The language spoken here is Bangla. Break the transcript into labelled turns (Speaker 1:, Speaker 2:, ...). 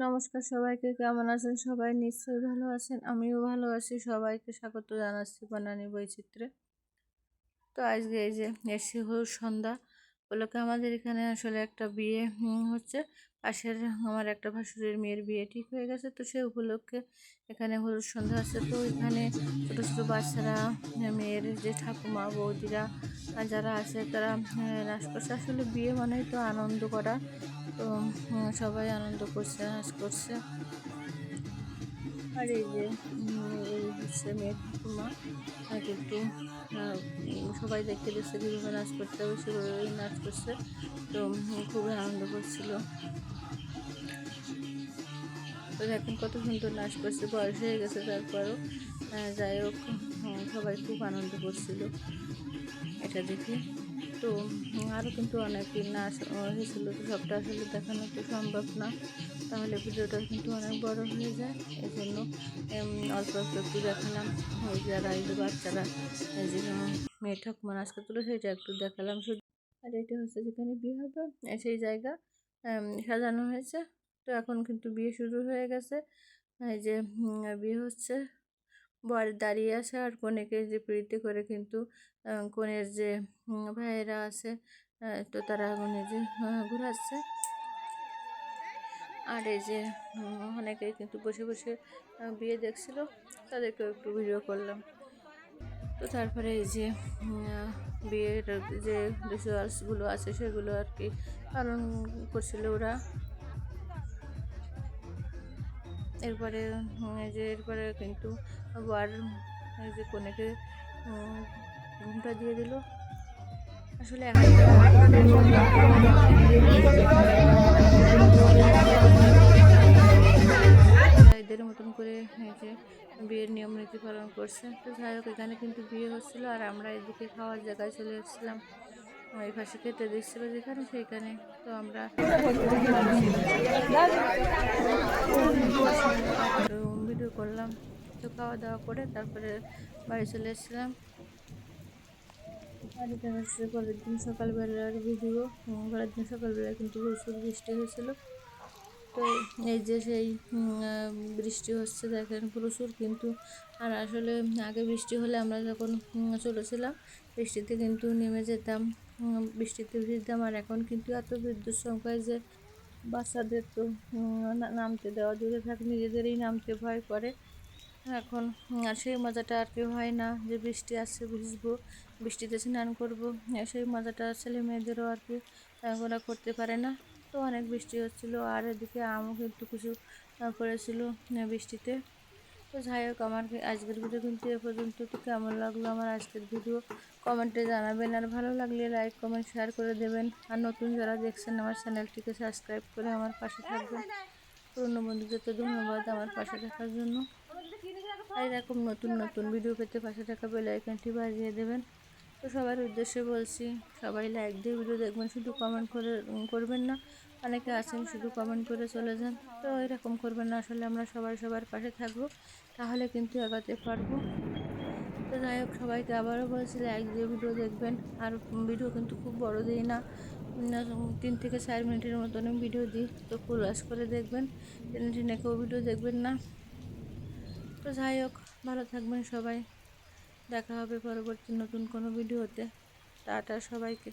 Speaker 1: নমস্কার সবাইকে, কেমন আছেন সবাই? নিশ্চয়ই ভালো আছেন, আমিও ভালো আছি। সবাইকে স্বাগত জানাচ্ছি বানানি বৈচিত্র্যে। তো আজকে এই যে এসে হলুদ সন্ধ্যা উপলক্ষে আমাদের এখানে আসলে একটা বিয়ে হচ্ছে। পাশের আমার একটা ভাসুরের মেয়ের বিয়ে ঠিক হয়ে গেছে, তো সে উপলক্ষে এখানে হলুদ সন্ধ্যা আছে। তো এখানে ছোটো ছোটো বাচ্চারা, মেয়ের যে ঠাকুমা বৌদিরা যারা আছে তারা নাচ করছে। আসলে বিয়ে মানেই তো আনন্দ করা। তো সবাই আনন্দ করছে, নাচ করছে। আর এই যে এই হচ্ছে মেয়ের ঠাকুমা, কিন্তু সবাই দেখে দিচ্ছে কীভাবে নাচ করতে হবে, সেভাবেই নাচ করছে। তো খুবই আনন্দ করছিল। তো দেখেন কত সুন্দর নাচ করছে, বয়স হয়ে গেছে তারপরও যাই হোক সবাই খুব আনন্দ করছিল এটা দেখে। তো আরও কিন্তু অনেকই নাচ হয়েছিল, তো সবটা আসলে দেখানো তো সম্ভব না, তাহলে ভিডিওটা কিন্তু অনেক বড় হয়ে যায়। এই জন্য অল্প অল্প একটু দেখালাম। ওই যারা এই যে বাচ্চারা এই যে মেয়ে ঠাকুমা নাচ করছিল সেটা একটু দেখালাম শুধু। আর এটা হচ্ছে যেখানে বিয়ে হবে সেই জায়গা সাজানো হয়েছে। তো এখন কিন্তু বিয়ে শুরু হয়ে গেছে। এই যে বিয়ে হচ্ছে, বর দাঁড়িয়ে আছে আর কনেকে যে পিড়িতে করে কিন্তু কনের যে ভাইয়েরা আছে, তো তারা কনে যে ঘুরাচ্ছে। আর এই যে অনেকেই কিন্তু বসে বসে বিয়ে দেখছিল, তাদেরকেও একটু ভিডিও করলাম। তো তারপরে এই যে বিয়ের যে রিচুয়ালসগুলো আছে সেগুলো আর কি পালন করছিল ওরা। এরপরে এরপরে কিন্তু বর এই যে কনেকে ঘুমটা দিয়ে দিল। আসলে এদের মতন করে এই যে বিয়ের নিয়ম নীতি পালন করছে। তো যাই হোক এখানে কিন্তু বিয়ে হচ্ছিলো আর আমরা এদিকে খাওয়ার জায়গায় চলে এসেছিলাম। এই পাশে খেতে দিচ্ছিলো যেখানে সেইখানে, তো আমরা ভিডিও করলাম। তো খাওয়া দাওয়া করে তারপরে বাড়ি চলে এসেছিলাম। আর এটা হচ্ছে পরের দিন সকালবেলার ভিডিও। পরের দিন সকালবেলা কিন্তু প্রচুর বৃষ্টি হয়েছিল। তো এই যে সেই বৃষ্টি হচ্ছে দেখেন প্রচুর কিন্তু। আর আসলে আগে বৃষ্টি হলে আমরা যখন চলেছিলাম বৃষ্টিতে কিন্তু নেমে যেতাম, বৃষ্টিতে ভিজতাম। আর এখন কিন্তু এত বিদ্যুৎ সংখ্যায় যে বাচ্চাদের তো নামতে দেওয়া দূরে থাকে, নিজেদেরই নামতে ভয় করে এখন। আর সেই মজাটা আর কি হয় না যে বৃষ্টি আসছে ভিজবো, বৃষ্টিতে স্নান করবো, সেই মজাটা ছেলে মেয়েদেরও আর কি ওরা করতে পারে না। তো অনেক বৃষ্টি হচ্ছিলো আর এদিকে আমও কিন্তু কিছু পড়েছিল বৃষ্টিতে। তো যাই হোক আমার আজকের ভিডিও কিন্তু এ পর্যন্ত। তো কেমন লাগলো আমার আজকের ভিডিও কমেন্টে জানাবেন, আর ভালো লাগলে লাইক কমেন্ট শেয়ার করে দেবেন। আর নতুন যারা দেখছেন আমার চ্যানেলটিকে সাবস্ক্রাইব করে আমার পাশে থাকবেন। পুরনো বন্ধুদেরকে ধন্যবাদ আমার পাশে থাকার জন্য। আর এরকম নতুন নতুন ভিডিও পেতে পাশে থাকা বেল আইকনটি বাজিয়ে দেবেন। তো সবার উদ্দেশ্যে বলছি, সবাই লাইক দিয়ে ভিডিও দেখবেন, শুধু কমেন্ট করে করবেন না। অনেকে আছেন শুধু কমেন্ট করে চলে যান, তো এরকম করবেন না। আসলে আমরা সবাই সবার পাশে থাকবো, তাহলে কিন্তু এগোতে পারবো। তো যাই হোক সবাইকে আবারও বলছি লাইক দিয়ে ভিডিও দেখবেন। আর ভিডিও কিন্তু খুব বড় দিই না, 3 থেকে 4 মিনিটের মতন ভিডিও দিই। তো ফুল ওয়াশ করে দেখবেন, টেনে টেনে কেউ ভিডিও দেখবেন না। তো যাই হোক ভালো থাকবেন সবাই, দেখা হবে পরবর্তী নতুন কোনো ভিডিওতে। টাটা সবাইকে।